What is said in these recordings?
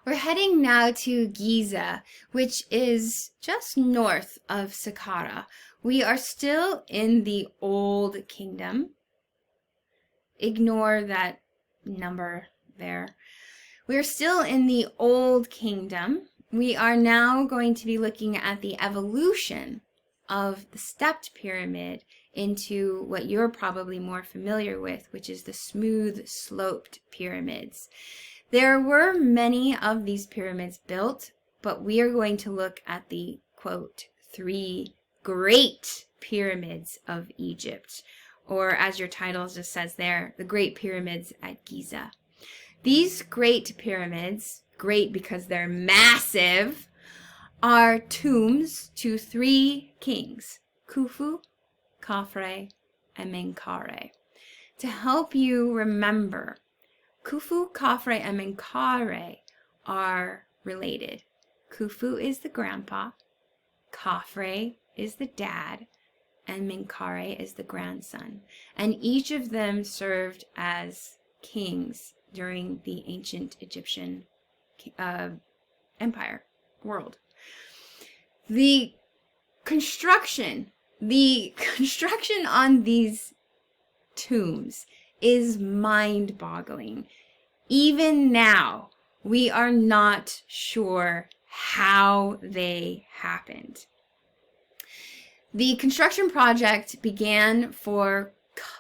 We're heading now to Gizeh, which is just north of Saqqara. We are still in the Old Kingdom. Ignore that number there. We are still in the Old Kingdom. We are now going to be looking at the evolution of the stepped pyramid into what you're probably more familiar with, which is the smooth sloped pyramids. There were many of these pyramids built, but we are going to look at the, quote, 3 great pyramids of Egypt, or as your title just says there, the Great Pyramids at Gizeh. These great pyramids, great because they're massive, are tombs to 3 kings, Khufu, Khafre, and Menkaure. To help you remember, Khufu, Khafre, and Menkaure are related. Khufu is the grandpa, Khafre is the dad, and Menkaure is the grandson. And each of them served as kings during the ancient Egyptian empire world. The construction on these tombs is mind-boggling. Even now, we are not sure how they happened. The construction project began for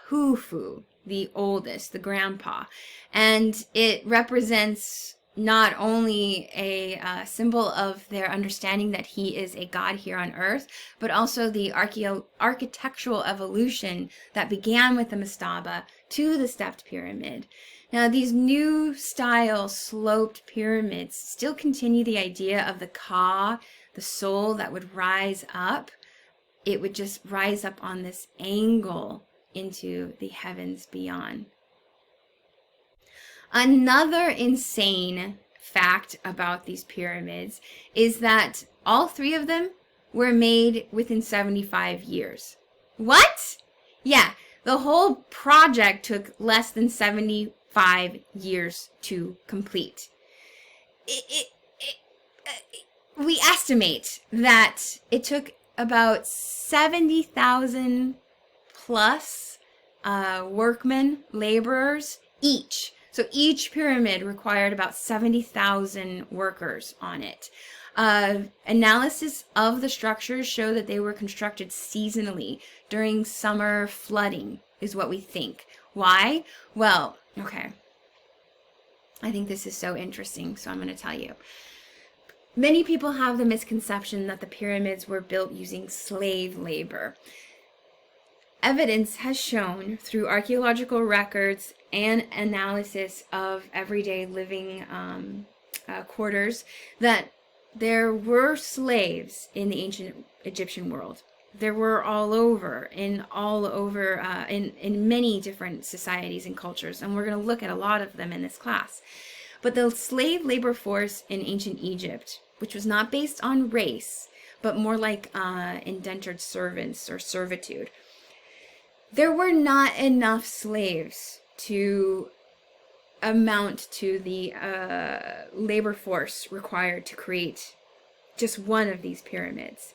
Khufu, the oldest, the grandpa, and it represents not only a symbol of their understanding that he is a god here on earth, but also the architectural evolution that began with the mastaba to the stepped pyramid. Now, these new style sloped pyramids still continue the idea of the Ka, the soul that would rise up. It would just rise up on this angle into the heavens beyond. Another insane fact about these pyramids is that all 3 of them were made within 75 years. What? Yeah, the whole project took less than 75 years to complete. We estimate that it took about 70,000 plus workmen, laborers each. So each pyramid required about 70,000 workers on it. Analysis of the structures show that they were constructed seasonally during summer flooding, is what we think. Why? Well, okay. I think this is so interesting, so I'm going to tell you. Many people have the misconception that the pyramids were built using slave labor. Evidence has shown through archaeological records and analysis of everyday living quarters that there were slaves in the ancient Egyptian world. There were all over in many different societies and cultures, and we're going to look at a lot of them in this class. But the slave labor force in ancient Egypt, which was not based on race, but more like indentured servants or servitude, there were not enough slaves to amount to the labor force required to create just one of these pyramids.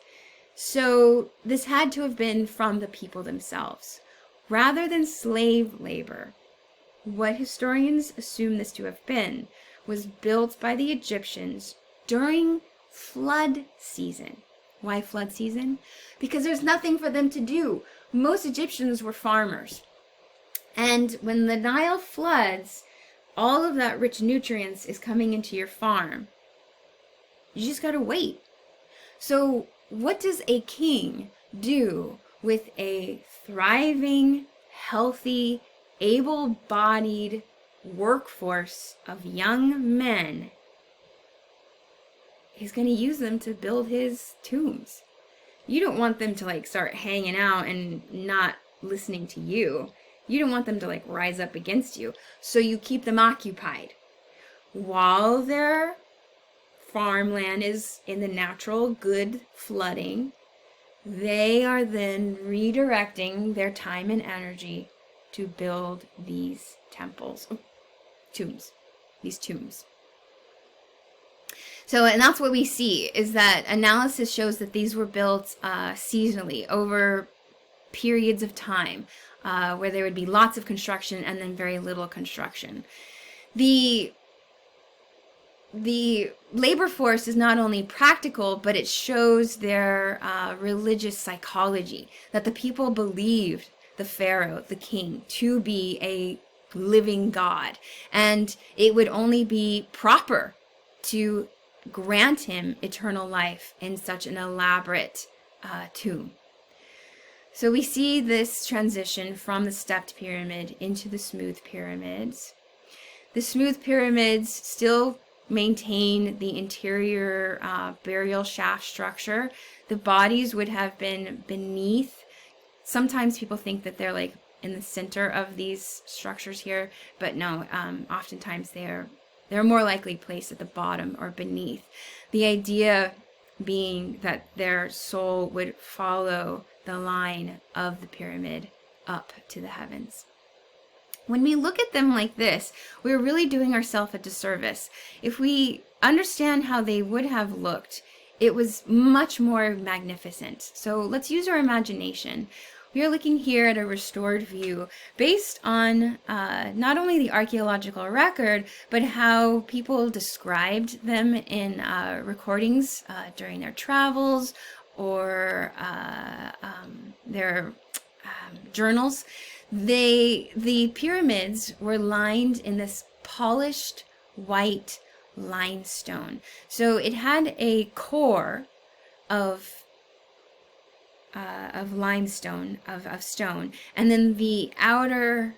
So this had to have been from the people themselves, rather than slave labor. What historians assume this to have been was built by the Egyptians during flood season. Why flood season? Because there's nothing for them to do. Most Egyptians were farmers. And when the Nile floods, all of that rich nutrients is coming into your farm. You just got to wait. So what does a king do with a thriving, healthy, able-bodied workforce of young men? He's going to use them to build his tombs. You don't want them to start hanging out and not listening to you. You don't want them to rise up against you. So you keep them occupied. While their farmland is in the natural good flooding, they are then redirecting their time and energy to build these temples, these tombs. So, and that's what we see, is that analysis shows that these were built seasonally over periods of time, where there would be lots of construction and then very little construction. The labor force is not only practical, but it shows their religious psychology, that the people believed the pharaoh, the king, to be a living God, and it would only be proper to grant him eternal life in such an elaborate tomb. So we see this transition from the stepped pyramid into the smooth pyramids. The smooth pyramids still maintain the interior burial shaft structure. The bodies would have been beneath. Sometimes people think that they're like in the center of these structures here, but no, oftentimes they're more likely placed at the bottom or beneath. The idea being that their soul would follow the line of the pyramid up to the heavens. When we look at them like this, we're really doing ourselves a disservice. If we understand how they would have looked, it was much more magnificent. So let's use our imagination. We are looking here at a restored view based on not only the archaeological record, but how people described them in recordings during their travels or their journals. The pyramids were lined in this polished white limestone. So it had a core of limestone, of stone, and then the outer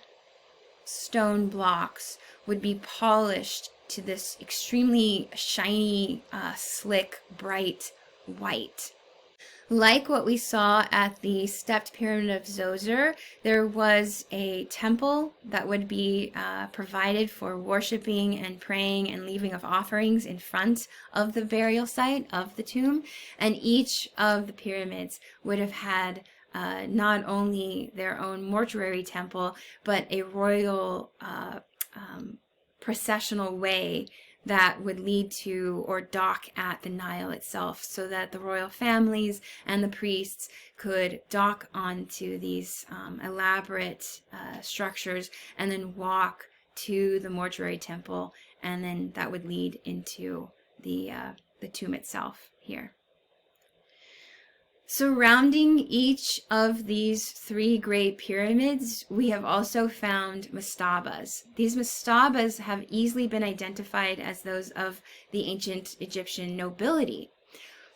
stone blocks would be polished to this extremely shiny, slick, bright white. Like what we saw at the stepped pyramid of Zoser, there was a temple that would be provided for worshiping and praying and leaving of offerings in front of the burial site of the tomb. And each of the pyramids would have had not only their own mortuary temple, but a royal processional way that would lead to or dock at the Nile itself, so that the royal families and the priests could dock onto these elaborate structures and then walk to the mortuary temple, and then that would lead into the tomb itself here. Surrounding each of these three great pyramids, we have also found mastabas. These mastabas have easily been identified as those of the ancient Egyptian nobility,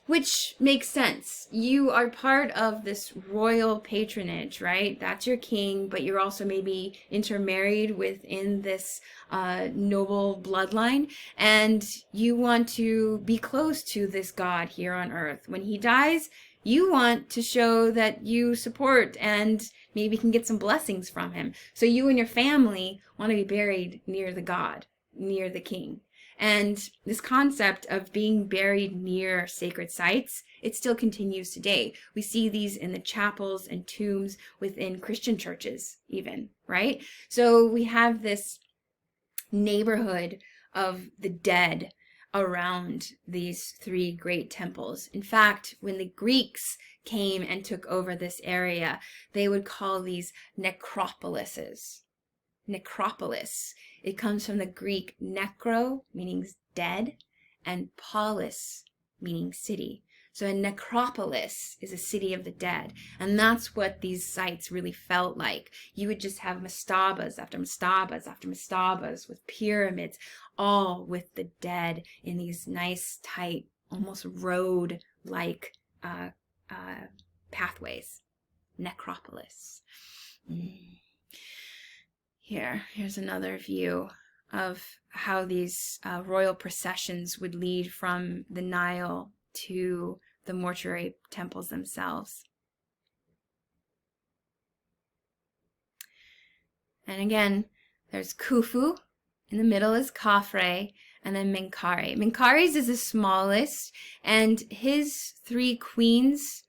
which makes sense. You are part of this royal patronage, right? That's your king, but you're also maybe intermarried within this noble bloodline, and you want to be close to this god here on earth. When he dies, you want to show that you support and maybe can get some blessings from him. So you and your family want to be buried near the god, near the king. And this concept of being buried near sacred sites, it still continues today. We see these in the chapels and tombs within Christian churches even, right? So we have this neighborhood of the dead around these three great temples. In fact, when the Greeks came and took over this area, they would call these necropolises. Necropolis. It comes from the Greek necro, meaning dead, and polis, meaning city. So a necropolis is a city of the dead. And that's what these sites really felt like. You would just have mastabas after mastabas after mastabas with pyramids, all with the dead in these nice, tight, almost road-like pathways. Necropolis. Here's another view of how these royal processions would lead from the Nile to the mortuary temples themselves. And again, there's Khufu, in the middle is Khafre, and then Menkares is the smallest, and his three queens,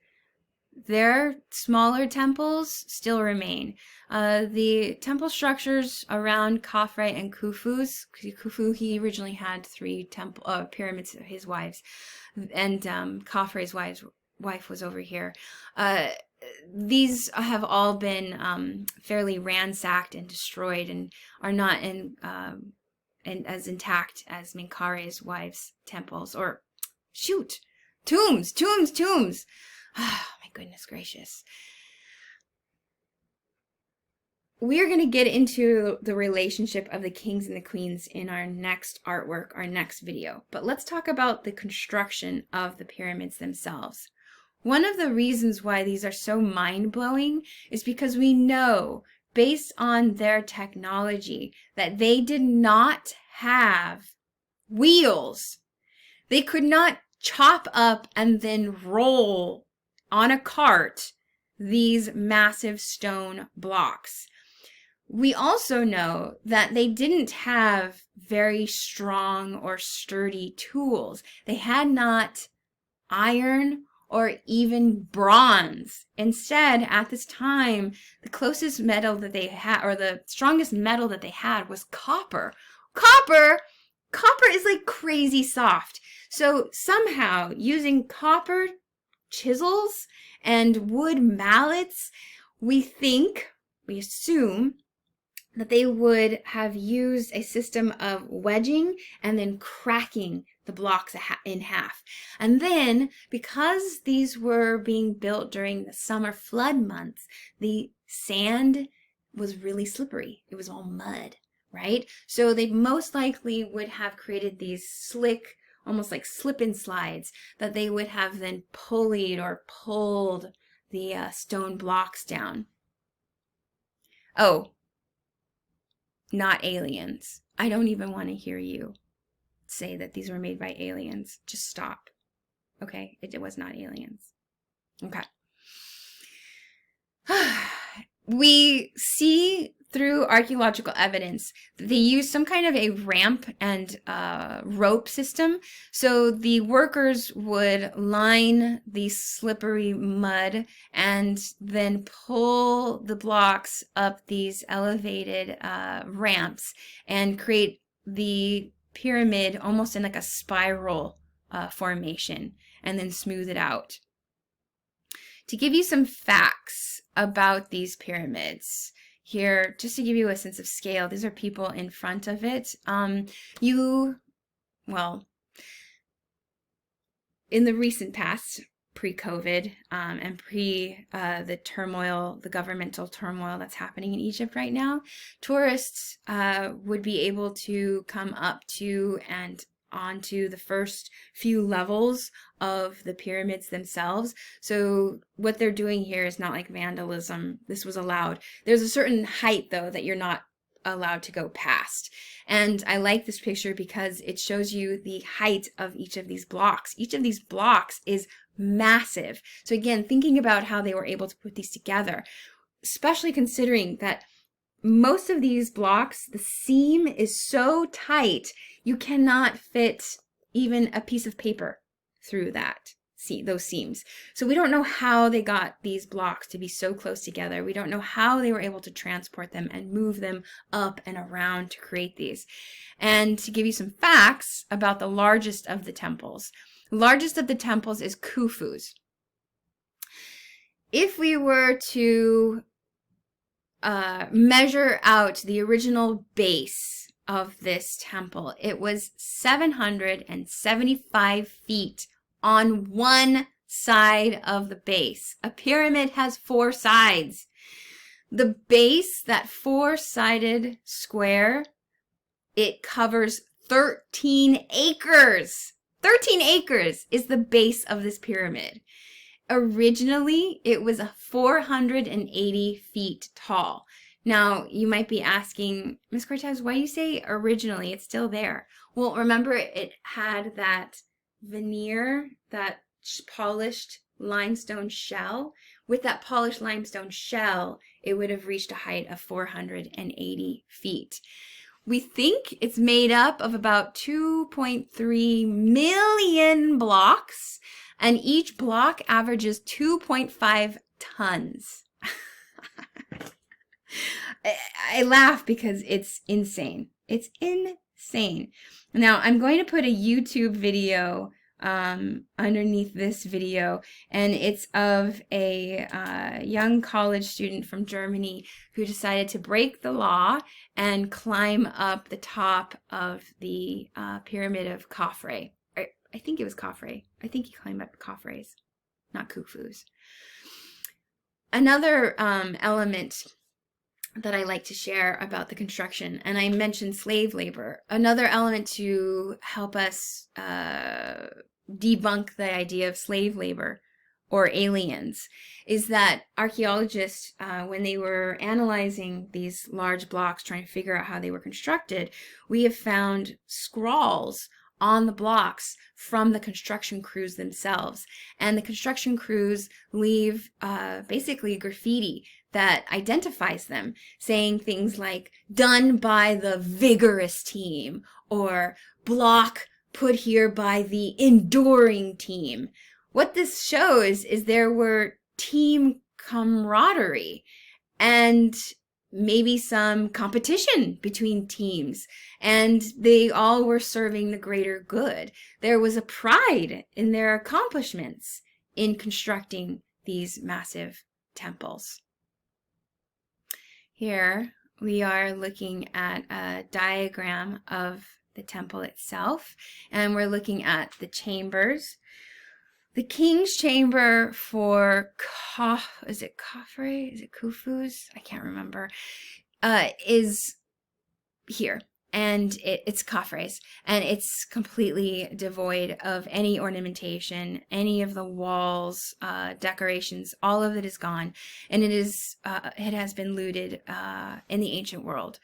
their smaller temples still remain. The temple structures around Khafre and Khufu's. Khufu, he originally had 3 pyramids, his wives, and Khafre's wife was over here. These have all been fairly ransacked and destroyed, and are not and as intact as Menkare's wife's temples, or tombs. Oh, my goodness gracious. We're going to get into the relationship of the kings and the queens in our next artwork, our next video. But let's talk about the construction of the pyramids themselves. One of the reasons why these are so mind-blowing is because we know, based on their technology, that they did not have wheels. They could not chop up and then roll on a cart these massive stone blocks. We also know that they didn't have very strong or sturdy tools. They had not iron or even bronze. Instead, at this time, the closest metal that they had, or the strongest metal that they had, was copper. Copper is like crazy soft. So somehow, using copper chisels and wood mallets, we assume that they would have used a system of wedging and then cracking the blocks in half. And then, because these were being built during the summer flood months, the sand was really slippery. It was all mud, right? So they most likely would have created these slick, almost like slip and slides, that they would have then pulleyed or pulled the stone blocks down. Oh, not aliens. I don't even want to hear you say that these were made by aliens. Just stop. Okay? It was not aliens. Okay. We see through archaeological evidence that they used some kind of a ramp and rope system. So the workers would line the slippery mud and then pull the blocks up these elevated ramps and create the pyramid almost in like a spiral formation, and then smooth it out. To give you some facts about these pyramids here, just to give you a sense of scale, these are people in front of it. In the recent past, pre-COVID and pre the turmoil, the governmental turmoil that's happening in Egypt right now, tourists would be able to come up to and onto the first few levels of the pyramids themselves. So what they're doing here is not like vandalism. This was allowed. There's a certain height, though, that you're not allowed to go past. And I like this picture because it shows you the height of each of these blocks. Each of these blocks is massive. So again, thinking about how they were able to put these together, especially considering that most of these blocks, the seam is so tight, you cannot fit even a piece of paper through those seams. So we don't know how they got these blocks to be so close together. We don't know how they were able to transport them and move them up and around to create these. And to give you some facts about the largest of the temples. The largest of the temples is Khufu's. If we were to measure out the original base of this temple, it was 775 feet on one side of the base. A pyramid has 4 sides. The base, that 4-sided square, it covers 13 acres. 13 acres is the base of this pyramid. Originally, it was 480 feet tall. Now, you might be asking, Ms. Cortez, why do you say originally? It's still there. Well, remember, it had that veneer, that polished limestone shell. With that polished limestone shell, it would have reached a height of 480 feet. We think it's made up of about 2.3 million blocks. and each block averages 2.5 tons. I laugh because it's insane. It's insane. Now, I'm going to put a YouTube video underneath this video, and it's of a young college student from Germany who decided to break the law and climb up the top of the pyramid of Khafre. I think it was Khafre. I think he climbed up Khafre's, not Khufu's. Another element that I like to share about the construction, and I mentioned slave labor. Another element to help us debunk the idea of slave labor or aliens is that archaeologists, when they were analyzing these large blocks, trying to figure out how they were constructed, we have found scrawls on the blocks from the construction crews themselves. And the construction crews leave basically graffiti that identifies them, saying things like, done by the vigorous team, or block put here by the enduring team. What this shows is there were team camaraderie and maybe some competition between teams, and they all were serving the greater good. There was a pride in their accomplishments in constructing these massive temples. Here we are looking at a diagram of the temple itself, and we're looking at the chambers. The king's chamber for is it Khafre? Is it Khufu's? I can't remember. Is here, and it's Khafre's, and it's completely devoid of any ornamentation, any of the walls, decorations. All of it is gone, and it has been looted in the ancient world.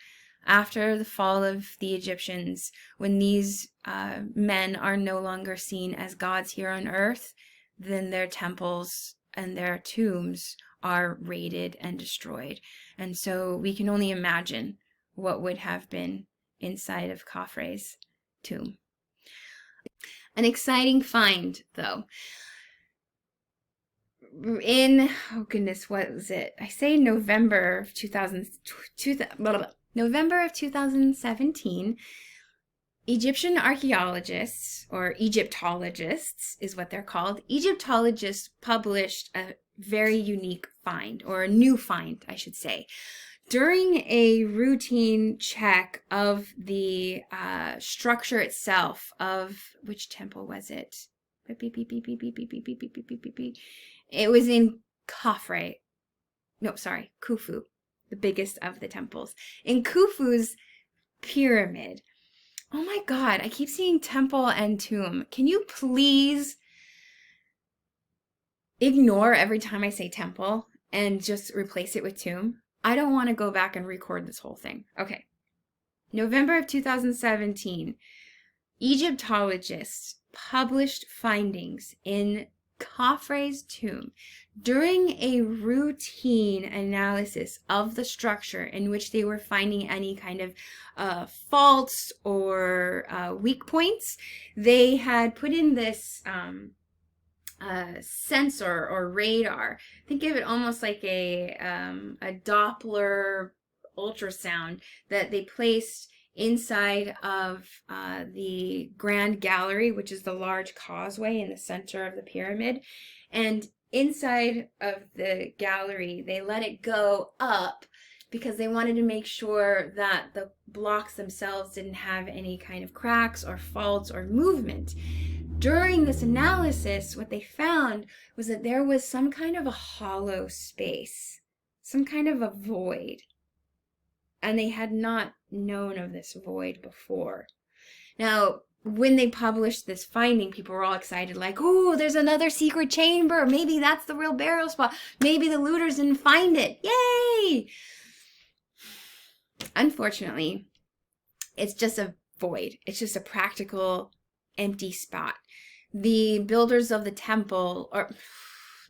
After the fall of the Egyptians, when these men are no longer seen as gods here on earth, then their temples and their tombs are raided and destroyed. And so we can only imagine what would have been inside of Khafre's tomb. An exciting find, though. Oh goodness, what was it? I say November of 2017, Egyptian archaeologists, or Egyptologists is what they're called, Egyptologists published a very unique find, or a new find, I should say. During a routine check of the structure itself of, which temple was it? It was in Khafre. No, sorry, Khufu, the biggest of the temples. In Khufu's pyramid. Oh my God, I keep seeing temple and tomb. Can you please ignore every time I say temple and just replace it with tomb? I don't want to go back and record this whole thing. Okay. November of 2017, Egyptologists published findings in Khafre's tomb during a routine analysis of the structure in which they were finding any kind of faults or weak points. They had put in this sensor or radar. Think of it almost like a Doppler ultrasound that they placed inside of the Grand Gallery, which is the large causeway in the center of the pyramid. And inside of the gallery, they let it go up because they wanted to make sure that the blocks themselves didn't have any kind of cracks or faults or movement. During this analysis, what they found was that there was some kind of a hollow space, some kind of a void. And they had not known of this void before. Now, when they published this finding, people were all excited, like, oh, there's another secret chamber. Maybe that's the real burial spot. Maybe the looters didn't find it. Yay! Unfortunately, it's just a void. It's just a practical empty spot. The builders of the temple, or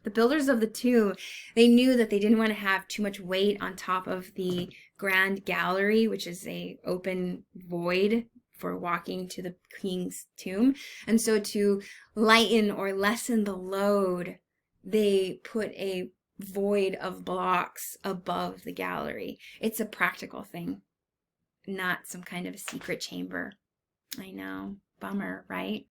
the builders of the tomb, they knew that they didn't want to have too much weight on top of the Grand Gallery, which is a open void for walking to the king's tomb. And so to lighten or lessen the load, they put a void of blocks above the gallery. It's a practical thing, not some kind of secret chamber. I know. Bummer, right?